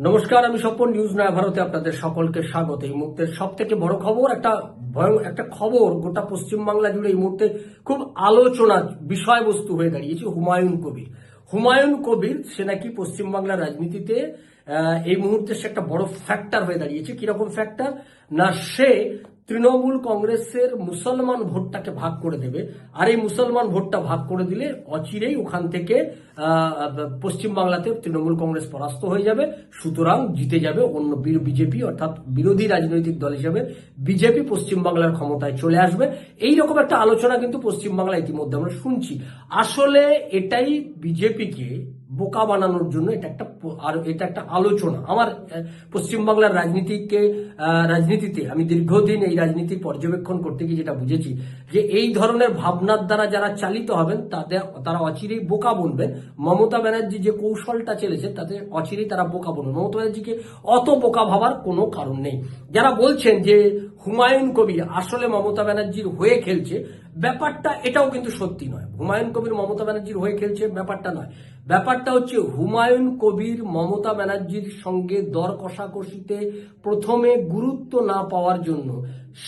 নমস্কার, আমি স্বপন। নিউজ নয়া ভারতে আপনাদের সকলকে স্বাগত। এই মুহূর্তের সব থেকে বড় খবর, একটা খবর গোটা পশ্চিমবাংলা জুড়ে এই মুহূর্তে খুব আলোচনার বিষয়বস্তু হয়ে দাঁড়িয়েছে হুমায়ুন কবির। হুমায়ুন কবির সে নাকি পশ্চিমবাংলার রাজনীতিতে এই মুহূর্তে সে একটা বড় ফ্যাক্টর হয়ে দাঁড়িয়েছে। কিরকম ফ্যাক্টর না, সে তৃণমূল কংগ্রেসের মুসলমান ভোটটাকে ভাগ করে দেবে। আর এই মুসলমান ভোটটা ভাগ করে দিলে অচিরেই ওখান থেকে পশ্চিমবাংলাতে তৃণমূল কংগ্রেস পরাস্ত হয়ে যাবে, সুতরাং জিতে যাবে অন্য বিজেপি, অর্থাৎ বিরোধী রাজনৈতিক দল হিসেবে বিজেপি পশ্চিমবাংলার ক্ষমতায় চলে আসবে। এইরকম একটা আলোচনা কিন্তু পশ্চিমবাংলা ইতিমধ্যে আমরা শুনছি। আসলে এটাই বিজেপিকে বোকা বানানোর জন্য এটা একটা আলোচনা। আমার পশ্চিমবাংলার রাজনীতিতে আমি দীর্ঘদিন এই রাজনীতি পর্যবেক্ষণ করতে গিয়ে যেটা বুঝেছি, যে এই ধরনের ভাবনার দ্বারা যারা চালিত হবেন তারা অচিরেই বোকা বনবেন। মমতা ব্যানার্জি যে কৌশলটা চলেছে তাতে অচিরেই তারা বোকা বনবেন। মমতা ব্যানার্জিকে অত বোকা ভাবার কোনো কারণ নেই। যারা বলছেন যে হুমায়ুন কবির আসলে মমতা ব্যানার্জির হয়ে খেলছে, ব্যাপারটা এটাও কিন্তু সত্যি নয়। হুমায়ুন কবির মমতা ব্যানার্জির হয়ে খেলছে ব্যাপারটা নয়। ব্যাপারটা হচ্ছে হুমায়ুন কবির মমতা ব্যানার্জির সঙ্গে দর কষাকষিতে প্রথমে গুরুত্ব না পাওয়ার জন্য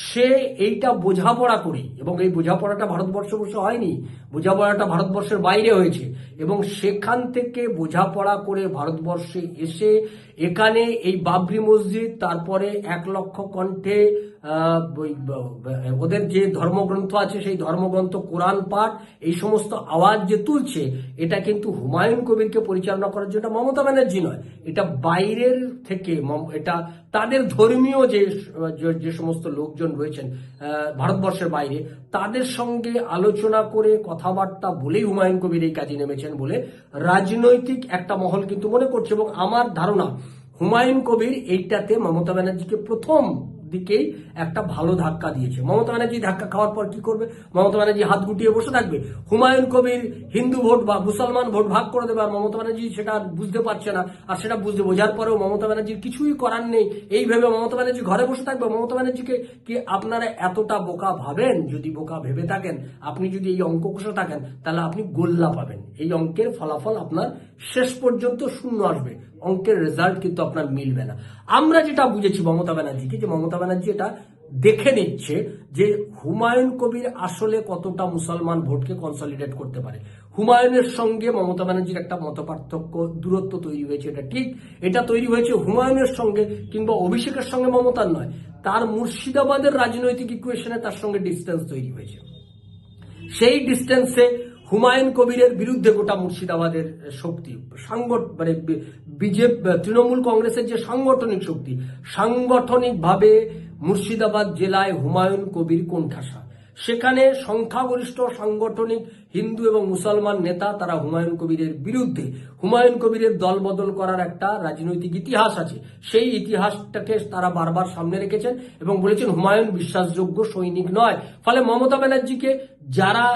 সে এইটা বোঝাপড়া করে, এবং এই বোঝাপড়াটা ভারতবর্ষে বসে হয়নি, বোঝাপড়াটা ভারতবর্ষের বাইরে হয়েছে, এবং সেখান থেকে বোঝাপড়া করে ভারতবর্ষে এসে এখানে এই বাবরি মসজিদ, তারপরে 1,00,000 কণ্ঠে ওদের যে ধর্মগ্রন্থ আছে সেই ধর্মগ্রন্থ কোরআন পাঠ, এই সমস্ত আওয়াজ যে তুলছে, এটা কিন্তু হুমায়ুন কবিরকে পরিচালনা করার জন্য মমতা ব্যানার্জি নয়, এটা বাইরের থেকে, এটা তাদের ধর্মীয় যে সমস্ত লোকজন রয়েছেন ভারতবর্ষের বাইরে, তাদের সঙ্গে আলোচনা করে কথাবার্তা বলেই হুমায়ুন কবির এই কাজে নেমেছেন বলে রাজনৈতিক একটা মহল কিন্তু মনে করছে। এবং আমার ধারণা হুমায়ুন কবির এইটাতে মমতা ব্যানার্জিকে প্রথম দিকেই একটা ভালো ধাক্কা দিয়েছে। মমতা ব্যানার্জি ধাক্কা খাওয়ার পর কি করবে? মমতা ব্যানার্জি হাত গুটিয়ে বসে থাকবে? হুমায়ুন কবির হিন্দু ভোট বা মুসলমান ভোট ভাগ করে দেবে, আর মমতা ব্যানার্জি সেটা বুঝতে পারছে না। আর সেটা বোঝার পরেও মমতা ব্যানার্জির কিছুই করার নেই, এই ভেবে মমতা ব্যানার্জি ঘরে বসে থাকবে। মমতা ব্যানার্জিকে কি আপনারা এতটা বোকা ভাবেন? যদি বোকা ভেবে থাকেন, আপনি যদি এই অঙ্ক কষে থাকেন, তাহলে আপনি গোল্লা পাবেন। এই অঙ্কের ফলাফল আপনার শেষ পর্যন্ত শূন্য আসবে, অঙ্কের রেজাল্ট কিন্তু আপনার মিলবে না। আমরা যেটা বুঝেছি মমতা ব্যানার্জিকে, যে মমতা ব্যানার্জি এটা দেখে নিচ্ছে যে হুমায়ুন কবির আসলে কতটা মুসলমান ভোটকে কনসলিডেট করতে পারে। হুমায়ুনের সঙ্গে মমতা ব্যানার্জির একটা মতপার্থক্য, দূরত্ব তৈরি হয়েছে, এটা ঠিক। এটা তৈরি হয়েছে হুমায়ুনের সঙ্গে কিংবা অভিষেকের সঙ্গে মমতার নয়, তার মুর্শিদাবাদের রাজনৈতিক ইকুয়েশনে তার সঙ্গে ডিস্টেন্স তৈরি হয়েছে। সেই ডিস্টেন্সে হুমায়ুন কবিরের বিরুদ্ধে গোটা মুর্শিদাবাদের শক্তি, মানে বিজেপি তৃণমূল কংগ্রেসের যে সাংগঠনিক শক্তি, সাংগঠনিকভাবে মুর্শিদাবাদ জেলায় হুমায়ুন কবির কোণঠাসা। সেখানে সংখ্যাগরিষ্ঠ সাংগঠনিক হিন্দু এবং মুসলমান নেতা তারা হুমায়ুন কবিরের বিরুদ্ধে। হুমায়ুন কবিরের দল বদল করার একটা রাজনৈতিক ইতিহাস আছে, সেই ইতিহাসটাকে তারা বারবার সামনে রেখেছেন এবং বলেছেন হুমায়ুন বিশ্বাসযোগ্য সৈনিক নয়। ফলে মমতা ব্যানার্জিকে যারা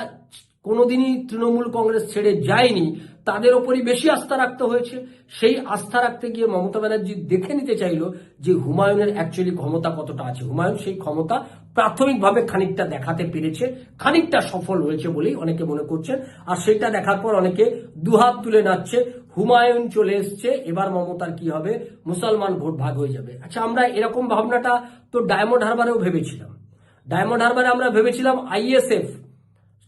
কোনোদিনই তৃণমূল কংগ্রেস ছেড়ে যায়নি, তাদের ওপরই বেশি আস্থা রাখতে হয়েছে। সেই আস্থা রাখতে গিয়ে মমতা ব্যানার্জি দেখে নিতে চাইল যে হুমায়ুনের অ্যাকচুয়ালি ক্ষমতা কতটা আছে। হুমায়ুন সেই ক্ষমতা প্রাথমিকভাবে খানিকটা দেখাতে পেরেছে, খানিকটা সফল হয়েছে বলেই অনেকে মনে করছেন। আর সেটা দেখার পর অনেকে দুহাত তুলে নাচছে, হুমায়ুন চলে এসছে, এবার মমতার কি হবে, মুসলমান ভোট ভাগ হয়ে যাবে। আচ্ছা, আমরা এরকম ভাবনাটা তো ডায়মন্ড হারবারেও ভেবেছিলাম। ডায়মন্ড হারবারে আমরা ভেবেছিলাম আইএসএফ,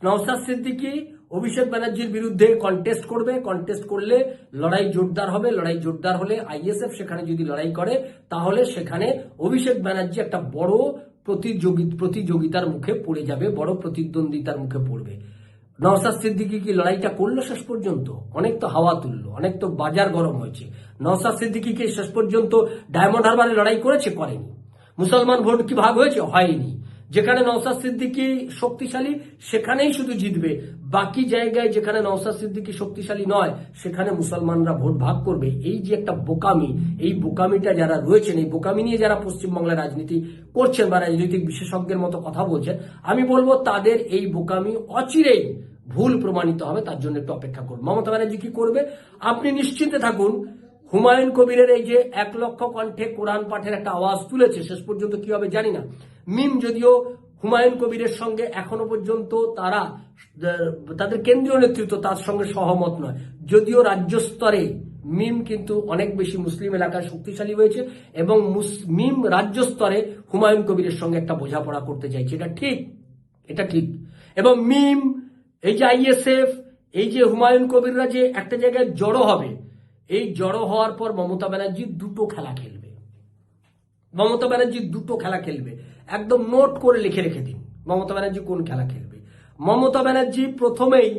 নওশাদ সিদ্দিকী অভিষেক ব্যানার্জির বিরুদ্ধে কন্টেস্ট করবে, কন্টেস্ট করলে লড়াই জোরদার হবে, লড়াই জোরদার হলে আইএসএফ সেখানে যদি লড়াই করে, তাহলে সেখানে অভিষেক ব্যানার্জি একটা বড় প্রতিযোগিতার মুখে পড়ে যাবে, বড় প্রতিদ্বন্দ্বিতার মুখে পড়বে। নওশাদ সিদ্দিকী কি লড়াইটা করলো শেষ পর্যন্ত? অনেক তো হাওয়া তুললো, অনেক তো বাজার গরম হয়েছে। নওশাদ সিদ্দিকী কি শেষ পর্যন্ত ডায়মন্ড হারবারে লড়াই করেছে? করেনি। মুসলমান ভোট কি ভাগ হয়েছে? হয়নি। যেখানে নওশাদ সিদ্দিকী শক্তিশালী সেখানেই শুধু জিতবে, বাকি জায়গায় যেখানে নওশাদ সিদ্দিকী শক্তিশালী নয় সেখানে মুসলমানরা ভোট ভাগ করবে। এই যে একটা বোকামি, এই বোকামিটা যারা রয়েছেন, এই বোকামি নিয়ে যারা পশ্চিমবাংলার রাজনীতি করছেন বা রাজনৈতিক বিশেষজ্ঞের মতো কথা বলছেন, আমি বলবো তাদের এই বোকামি অচিরেই ভুল প্রমাণিত হবে। তার জন্য একটু অপেক্ষা করুন। মমতা ব্যানার্জি কি করবে আপনি নিশ্চিন্তে থাকুন। হুমায়ুন কবিরের এই যে 1,00,000 কণ্ঠে কোরআন পাঠের একটা আওয়াজ তুলেছে, শেষ পর্যন্ত কি হবে জানি না। মিম যদিও হুমায়ুন কবিরের সঙ্গে এখনো পর্যন্ত তাদের কেন্দ্রীয় নেতৃত্ব তার সঙ্গে সহমত নয়, যদিও রাজ্য স্তরে মিম কিন্তু অনেক বেশি মুসলিম এলাকায় শক্তিশালী হয়েছে এবং মিম রাজ্য স্তরে হুমায়ুন কবিরের সঙ্গে একটা বোঝাপড়া করতে চাইছে। এটা ঠিক। এবং মিম, এই যে আইএসএফ, এই যে হুমায়ুন কবিররা যে একটা জায়গায় জড়ো হবে, এই জড়ো হওয়ার পর মমতা ব্যানার্জি দুটো খেলা খেলবে। একদম নোট করে লিখে রেখে দিন মমতা ব্যানার্জি কোন খেলা খেলবে। মমতা ব্যানার্জি প্রথমেই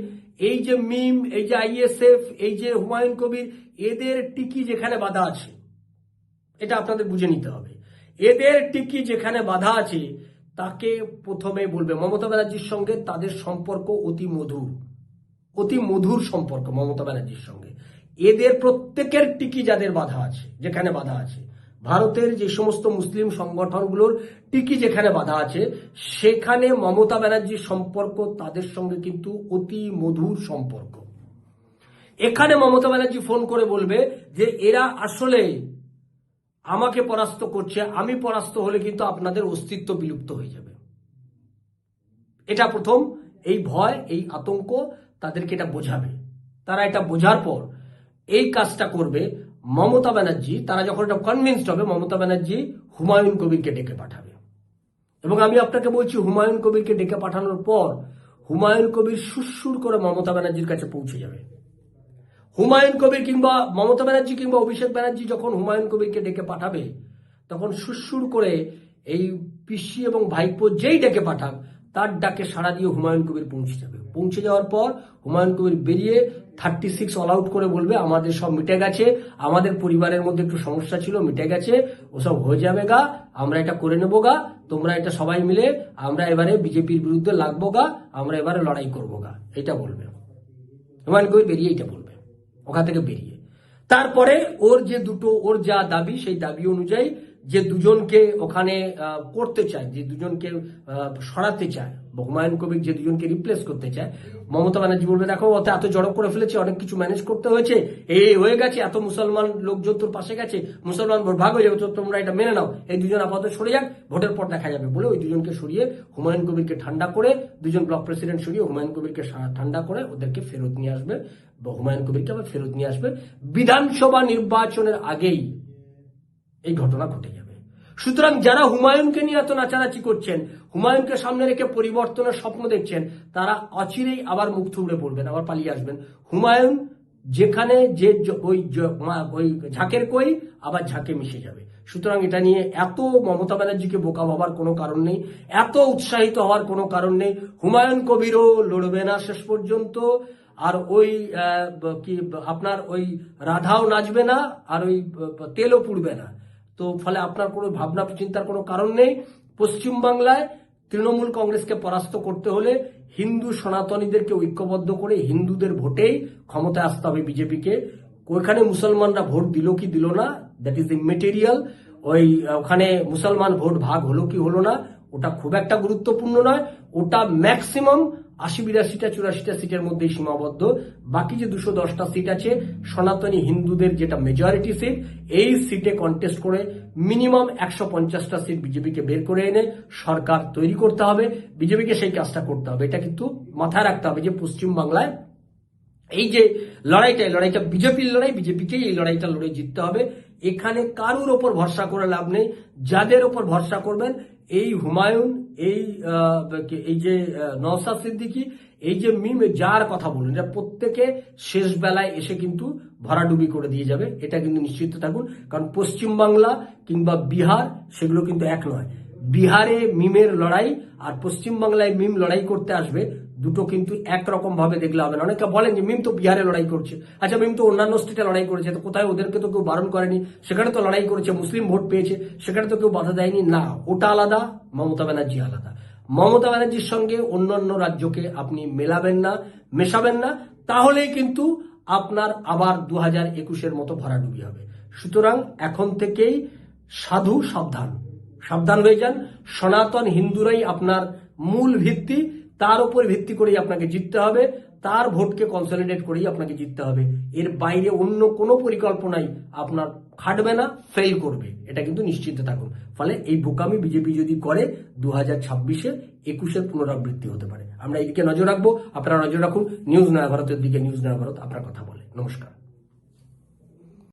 এই যে মিম, এই যে আইএসএফ, এই যে হুমায়ুন কবির, এদের টিকি যেখানে বাধা আছে, এটা আপনাদের বুঝে নিতে হবে। এদের টিকি যেখানে বাধা আছে তাকে প্রথমে বলবে। মমতা ব্যানার্জির সঙ্গে তাদের সম্পর্ক অতি মধুর সম্পর্ক মমতা ব্যানার্জির সঙ্গে। এদের প্রত্যেকের টিকি যাদের বাধা আছে, যেখানে বাধা আছে, ভারতের যে সমস্ত মুসলিম সংগঠনগুলোর টিকি যেখানে বাধা আছে, সেখানে মমতা ব্যানার্জির সম্পর্ক তাদের সঙ্গে কিন্তু অতি মধুর সম্পর্ক। এখানে মমতা ব্যানার্জি ফোন করে বলবে যে এরা আসলে আমাকে পরাস্ত করছে, আমি পরাস্ত হলে কিন্তু আপনাদের অস্তিত্ব বিলুপ্ত হয়ে যাবে। এটা প্রথম, এই ভয়, এই আতঙ্ক তাদেরকে এটা বোঝাবে। তারা এটা বোঝার পর এই কাজটা করবে মমতা ব্যানার্জি। তারা যখন এটা কনভিন্সড হবে, মমতা ব্যানার্জি হুমায়ুন কবিরকে ডেকে পাঠাবে। এবং আমি আপনাকে বলছি, হুমায়ুন কবিরকে ডেকে পাঠানোর পর হুমায়ুন কবির সুরসুর করে মমতা ব্যানার্জির কাছে পৌঁছে যাবে। হুমায়ুন কবির কিংবা মমতা ব্যানার্জি কিংবা অভিষেক ব্যানার্জি যখন হুমায়ুন কবিরকে ডেকে পাঠাবে, তখন সুরসুর করে এই পিসি এবং ভাইপো যেই ডেকে পাঠাক, তার ডাকে সাড়া দিয়ে হুমায়ুন কবির পৌঁছে যাবে। পৌঁছে যাওয়ার পর হুমায়ুন কবির বেরিয়ে 36 অল আউট করে বলবে আমাদের সব মিটে গেছে, আমাদের পরিবারের মধ্যে একটু সমস্যা ছিল, মিটে গেছে, ওসব হয়ে যাবে গা, আমরা এটা করে নেবো গা, তোমরা এটা সবাই মিলে, আমরা এবারে বিজেপির বিরুদ্ধে লাগবো গা, আমরা এবারে লড়াই করবো গা, এটা বলবে হুমায়ুন কবির। বেরিয়ে এটা বলবে ওখান থেকে বেরিয়ে। তারপরে ওর যা দাবি, সেই দাবি অনুযায়ী যে দুজনকে ওখানে করতে চায়, যে দুজনকে সরাতে চায়, হুমায়ুন কবির যে দুজনকে রিপ্লেস করতে চায়, মমতা ব্যানার্জি বলবে দেখো ওতে এত জড়ো করে ফেলেছে, অনেক কিছু ম্যানেজ করতে হয়েছে, এই হয়ে গেছে, এত মুসলমান লোকজন তোর পাশে গেছে, মুসলমান ভোট ভাগ হয়ে যাবে, তো তোমরা এটা মেনে নাও, এই দুজন আপাতত সরে যাক, ভোটের পর দেখা যাবে বলে ওই দুজনকে সরিয়ে হুমায়ুন কবিরকে ঠান্ডা করে, দুজন ব্লক প্রেসিডেন্ট সরিয়ে হুমায়ুন কবিরকে ঠান্ডা করে ওদেরকে ফেরত নিয়ে আসবে, বা হুমায়ুন কবিরকে আবার ফেরত নিয়ে আসবে। বিধানসভা নির্বাচনের আগেই এই ঘটনা ঘটে যাবে। সুতরাং যারা হুমায়ুনকে নিয়ে এত নাচানাচি করছেন, হুমায়ুনকে সামনে রেখে পরিবর্তনের স্বপ্ন দেখছেন, তারা অচিরেই আবার মুখ থুবড়ে পড়বেন, আবার পালিয়ে আসবেন। হুমায়ুন যেখানে যে ওই ঝাঁকের কই আবার ঝাঁকে মিশে যাবে। সুতরাং এটা নিয়ে এত মমতা ব্যানার্জিকে বোকা ভাবার কোনো কারণ নেই, এত উৎসাহিত হওয়ার কোনো কারণ নেই। হুমায়ুন কবিরও লড়বে না শেষ পর্যন্ত, আর ওই কি আপনার ওই রাধাও নাচবে না, আর ওই তেলও পুড়বে না। তো ফলে আপনার কোনো ভাবনা চিন্তার কোনো কারণ নেই। পশ্চিমবাংলায় তৃণমূল কংগ্রেসকে পরাস্ত করতে হলে হিন্দু সনাতনীদেরকে ঐক্যবদ্ধ করে হিন্দুদের ভোটেই ক্ষমতায় আসতে হবে বিজেপিকে। ওইখানে মুসলমানরা ভোট দিল কি দিল না, দ্যাট ইজ দ্য মেটেরিয়াল। ওখানে মুসলমান ভোট ভাগ হলো কি হলো না, ওটা খুব একটা গুরুত্বপূর্ণ নয়। ওটা ম্যাক্সিমাম 80-82টা 84টা সিটের মধ্যেই সীমাবদ্ধ। বাকি যে 210টা সিট আছে সনাতনী হিন্দুদের যেটা মেজরিটি সিট, এই সিটে কন্টেস্ট করে মিনিমাম 150টা সিট বিজেপিকে বের করে এনে সরকার তৈরি করতে হবে। বিজেপিকে সেই কাজটা করতে হবে। এটা কিন্তু মাথায় রাখতে হবে যে পশ্চিমবাংলায় এই যে লড়াইটা বিজেপির লড়াই, বিজেপিকেই এই লড়াইটা লড়ে জিততে হবে। এখানে কারুর ওপর ভরসা করে লাভ নেই। যাদের ওপর ভরসা করবেন, এই হুমায়ুন, এই যে নওশাদ সিদ্দিকী, এই যে মিম, যার কথা বলুন, এটা প্রত্যেকে শেষ বেলায় এসে কিন্তু ভরাডুবি করে দিয়ে যাবে, এটা কিন্তু নিশ্চিত থাকুন। কারণ পশ্চিমবাংলা কিংবা বিহার সেগুলো কিন্তু এক নয়। বিহারে মিমের লড়াই আর পশ্চিমবাংলায় মিম লড়াই করতে আসবে, দুটো কিন্তু একরকম ভাবে দেখলে হবে না। অনেকে বলেন যে মিম তো বিহারে লড়াই করছে, আচ্ছা মিম তো অন্যান্য স্টেটে লড়াই করেছে, তো কোথায় ওদেরকে তো কেউ বারণ করেনি, সেখানে তো লড়াই করেছে, মুসলিম ভোট পেয়েছে, সেখানে তো কেউ বাধা দেয়নি। না, ওটা আলাদা, মমতা ব্যানার্জি আলাদা। মমতা ব্যানার্জির সঙ্গে অন্যান্য রাজ্যকে আপনি মেলাবেন না, মেশাবেন না, তাহলেই কিন্তু আপনার আবার 2021-এর মতো ভরাডুবি হবে। সুতরাং এখন থেকেই সাবধান হয়ে যান। সনাতন হিন্দুরাই আপনার মূল ভিত্তি, তার উপর ভিত্তি করেই আপনাকে জিততে হবে, তার ভোটকে কনসলিডেট করেই আপনাকে জিততে হবে। এর বাইরে অন্য কোনো পরিকল্পনাই আপনার খাটবে না, ফেল করবে, এটা কিন্তু নিশ্চিত থাকুন। ফলে এই বোকামি বিজেপি যদি করে 2026-এ 21-এর পুনরাবৃত্তি হতে পারে। আমরা এদিকে নজর রাখবো, আপনারা নজর রাখুন। নিউজ নয়া ভারতের দিকে, নিউজ নয়া ভারত আপনার কথা বলে। নমস্কার।